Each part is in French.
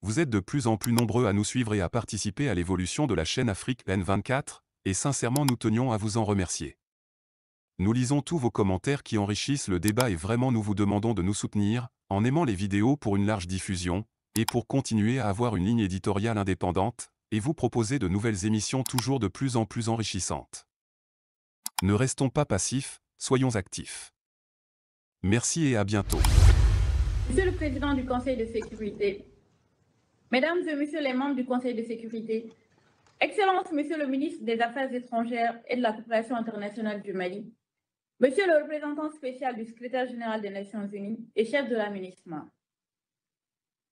Vous êtes de plus en plus nombreux à nous suivre et à participer à l'évolution de la chaîne Afrique N24, et sincèrement nous tenions à vous en remercier. Nous lisons tous vos commentaires qui enrichissent le débat et vraiment nous vous demandons de nous soutenir, en aimant les vidéos pour une large diffusion, et pour continuer à avoir une ligne éditoriale indépendante, et vous proposer de nouvelles émissions toujours de plus en plus enrichissantes. Ne restons pas passifs, soyons actifs. Merci et à bientôt. Monsieur le Président du Conseil de sécurité, Mesdames et Messieurs les membres du Conseil de sécurité, Excellences Monsieur le Ministre des Affaires étrangères et de la coopération internationale du Mali, Monsieur le représentant spécial du secrétaire général des Nations Unies et chef de la MINUSMA.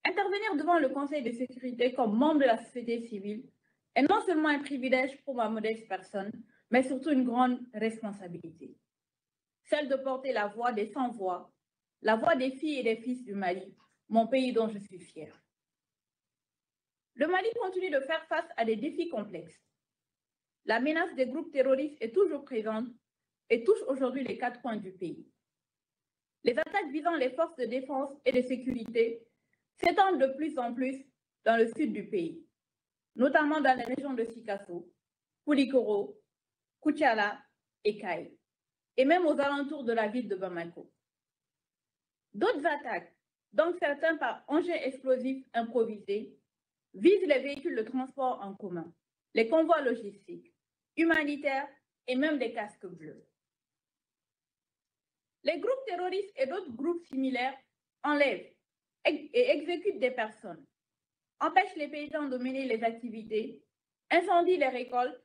Intervenir devant le Conseil de sécurité comme membre de la société civile est non seulement un privilège pour ma modeste personne, mais surtout une grande responsabilité. Celle de porter la voix des sans-voix, la voix des filles et des fils du Mali, mon pays dont je suis fière. Le Mali continue de faire face à des défis complexes. La menace des groupes terroristes est toujours présente et touche aujourd'hui les 4 coins du pays. Les attaques visant les forces de défense et de sécurité s'étendent de plus en plus dans le sud du pays, notamment dans les régions de Sikasso, Koulikoro, Koutiala et Kaï, et même aux alentours de la ville de Bamako. D'autres attaques, dont certains par engins explosifs improvisés, visent les véhicules de transport en commun, les convois logistiques, humanitaires et même des casques bleus. Les groupes terroristes et d'autres groupes similaires enlèvent et exécutent des personnes, empêchent les paysans de mener les activités, incendient les récoltes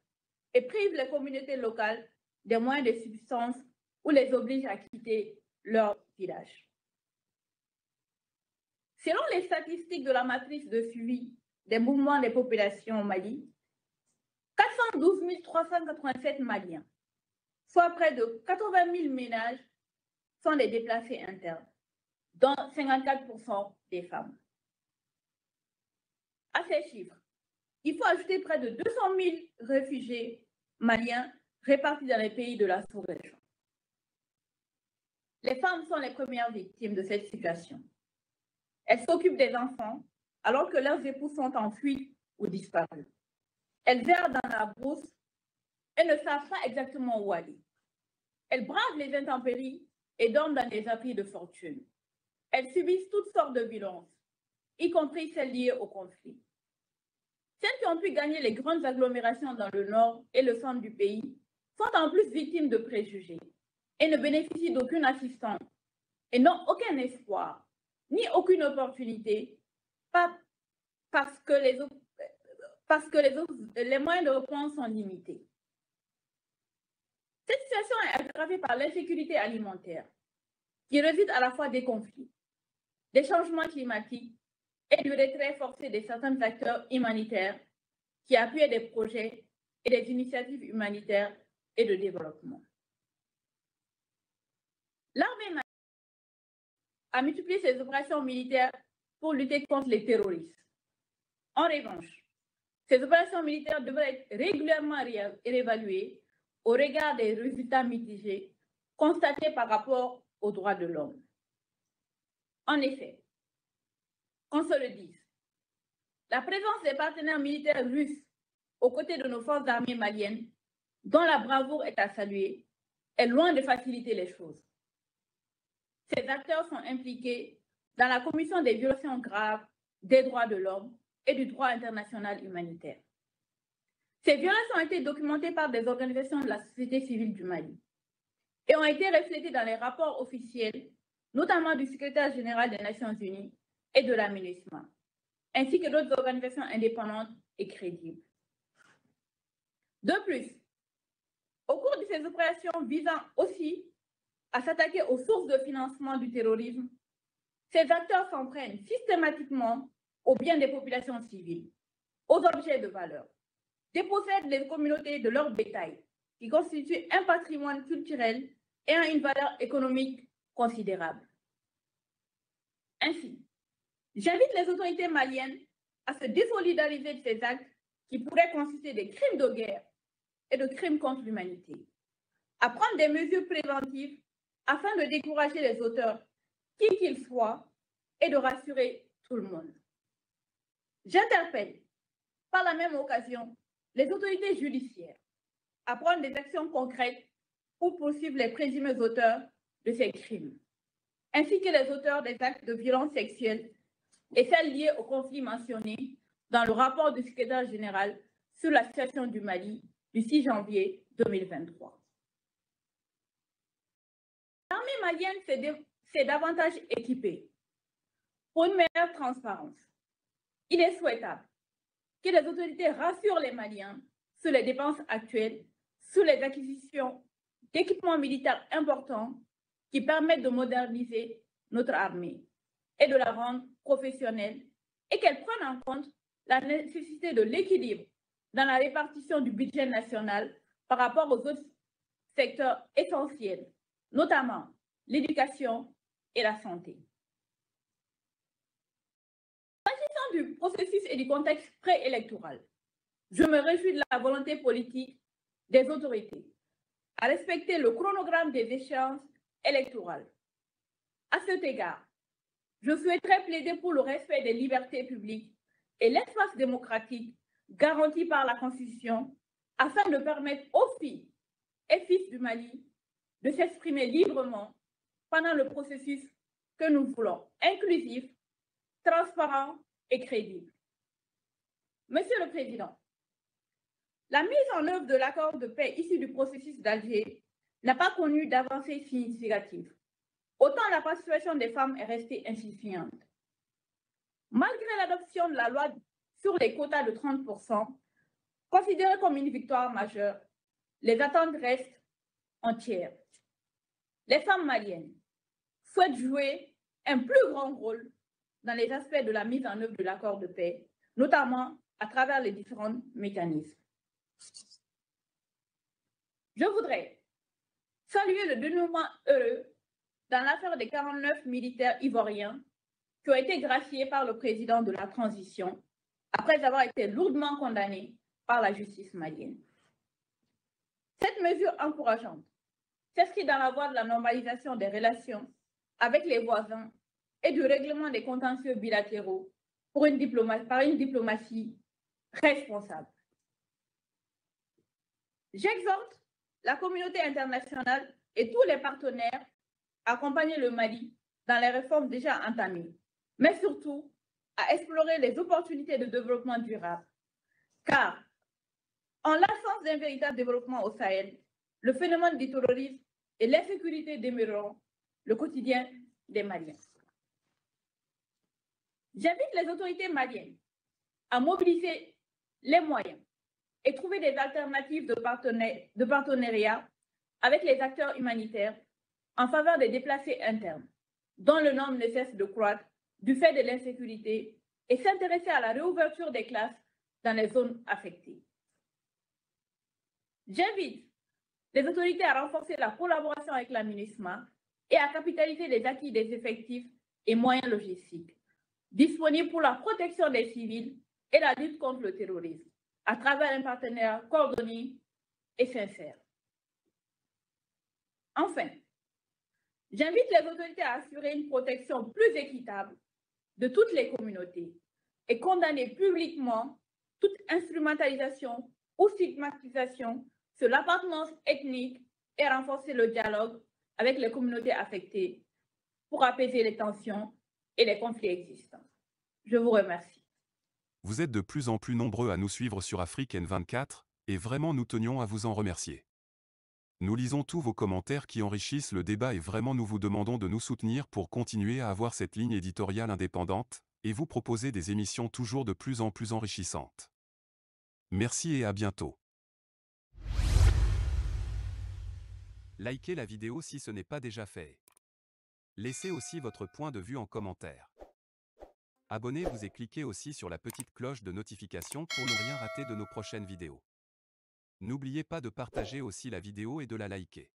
et privent les communautés locales des moyens de subsistance ou les obligent à quitter leur village. Selon les statistiques de la matrice de suivi des mouvements des populations au Mali, 412 387 Maliens, soit près de 80 000 ménages, sont des déplacés internes, dont 54% des femmes. À ces chiffres, il faut ajouter près de 200 000 réfugiés maliens répartis dans les pays de la sous-région. Les femmes sont les premières victimes de cette situation. Elles s'occupent des enfants alors que leurs époux sont en fuite ou disparus. Elles errent dans la brousse et ne savent pas exactement où aller. Elles bravent les intempéries et dorment dans des abris de fortune. Elles subissent toutes sortes de violences, y compris celles liées au conflit. Celles qui ont pu gagner les grandes agglomérations dans le nord et le centre du pays sont en plus victimes de préjugés et ne bénéficient d'aucune assistance et n'ont aucun espoir ni aucune opportunité parce que les moyens de réponse sont limités. Cette situation est aggravée par l'insécurité alimentaire qui réside à la fois des conflits, des changements climatiques et du retrait forcé de certains acteurs humanitaires qui appuient des projets et des initiatives humanitaires et de développement. L'armée a multiplié ses opérations militaires pour lutter contre les terroristes. En revanche, ces opérations militaires devraient être régulièrement réévaluées au regard des résultats mitigés constatés par rapport aux droits de l'homme. En effet, qu'on se le dise, la présence des partenaires militaires russes aux côtés de nos forces armées maliennes, dont la bravoure est à saluer, est loin de faciliter les choses. Ces acteurs sont impliqués dans la commission des violations graves des droits de l'homme et du droit international humanitaire. Ces violations ont été documentées par des organisations de la société civile du Mali et ont été reflétées dans les rapports officiels, notamment du secrétaire général des Nations Unies et de la MINUSMA, ainsi que d'autres organisations indépendantes et crédibles. De plus, au cours de ces opérations visant aussi à s'attaquer aux sources de financement du terrorisme, ces acteurs s'en prennent systématiquement aux biens des populations civiles, aux objets de valeur, dépossèdent les communautés de leur bétail, qui constitue un patrimoine culturel ayant une valeur économique considérable. Ainsi, j'invite les autorités maliennes à se désolidariser de ces actes qui pourraient constituer des crimes de guerre et de crimes contre l'humanité, à prendre des mesures préventives afin de décourager les auteurs, qui qu'ils soient, et de rassurer tout le monde. J'interpelle, par la même occasion, les autorités judiciaires à prendre des actions concrètes pour poursuivre les présumés auteurs de ces crimes, ainsi que les auteurs des actes de violence sexuelle et celles liées aux conflits mentionnés dans le rapport du secrétaire général sur la situation du Mali du 6 janvier 2023. L'armée malienne s'est davantage équipée. Pour une meilleure transparence, il est souhaitable que les autorités rassurent les Maliens sur les dépenses actuelles, sur les acquisitions d'équipements militaires importants qui permettent de moderniser notre armée et de la rendre professionnelle, et qu'elles prennent en compte la nécessité de l'équilibre dans la répartition du budget national par rapport aux autres secteurs essentiels, notamment l'éducation et la santé. S'agissant du processus et du contexte préélectoral, je me réjouis de la volonté politique des autorités à respecter le chronogramme des échéances électorales. À cet égard, je souhaiterais plaider pour le respect des libertés publiques et l'espace démocratique garanti par la Constitution afin de permettre aux filles et fils du Mali de s'exprimer librement pendant le processus que nous voulons inclusif, transparent et crédible. Monsieur le Président, la mise en œuvre de l'accord de paix issu du processus d'Alger n'a pas connu d'avancées significatives. Autant la participation des femmes est restée insuffisante. Malgré l'adoption de la loi sur les quotas de 30%, considérée comme une victoire majeure, les attentes restent entières. Les femmes maliennes souhaitent jouer un plus grand rôle dans les aspects de la mise en œuvre de l'accord de paix, notamment à travers les différents mécanismes. Je voudrais saluer le dénouement heureux dans l'affaire des 49 militaires ivoiriens qui ont été graciés par le président de la transition après avoir été lourdement condamnés par la justice malienne. Cette mesure encourageante s'inscrit dans la voie de la normalisation des relations avec les voisins et du règlement des contentieux bilatéraux par une diplomatie responsable. J'exhorte la communauté internationale et tous les partenaires à accompagner le Mali dans les réformes déjà entamées, mais surtout à explorer les opportunités de développement durable. Car, en l'absence d'un véritable développement au Sahel, le phénomène du terrorisme et l'insécurité demeureront le quotidien des Maliens. J'invite les autorités maliennes à mobiliser les moyens et trouver des alternatives de partenariat avec les acteurs humanitaires en faveur des déplacés internes, dont le nombre ne cesse de croître du fait de l'insécurité, et s'intéresser à la réouverture des classes dans les zones affectées. J'invite les autorités à renforcer la collaboration avec la MINUSMA et à capitaliser les acquis des effectifs et moyens logistiques disponibles pour la protection des civils et la lutte contre le terrorisme, à travers un partenariat coordonné et sincère. Enfin, j'invite les autorités à assurer une protection plus équitable de toutes les communautés et condamner publiquement toute instrumentalisation ou stigmatisation sur l'appartenance ethnique et renforcer le dialogue avec les communautés affectées pour apaiser les tensions et les conflits existants. Je vous remercie. Vous êtes de plus en plus nombreux à nous suivre sur Afrique N24, et vraiment nous tenions à vous en remercier. Nous lisons tous vos commentaires qui enrichissent le débat et vraiment nous vous demandons de nous soutenir pour continuer à avoir cette ligne éditoriale indépendante, et vous proposer des émissions toujours de plus en plus enrichissantes. Merci et à bientôt. Likez la vidéo si ce n'est pas déjà fait. Laissez aussi votre point de vue en commentaire. Abonnez-vous et cliquez aussi sur la petite cloche de notification pour ne rien rater de nos prochaines vidéos. N'oubliez pas de partager aussi la vidéo et de la liker.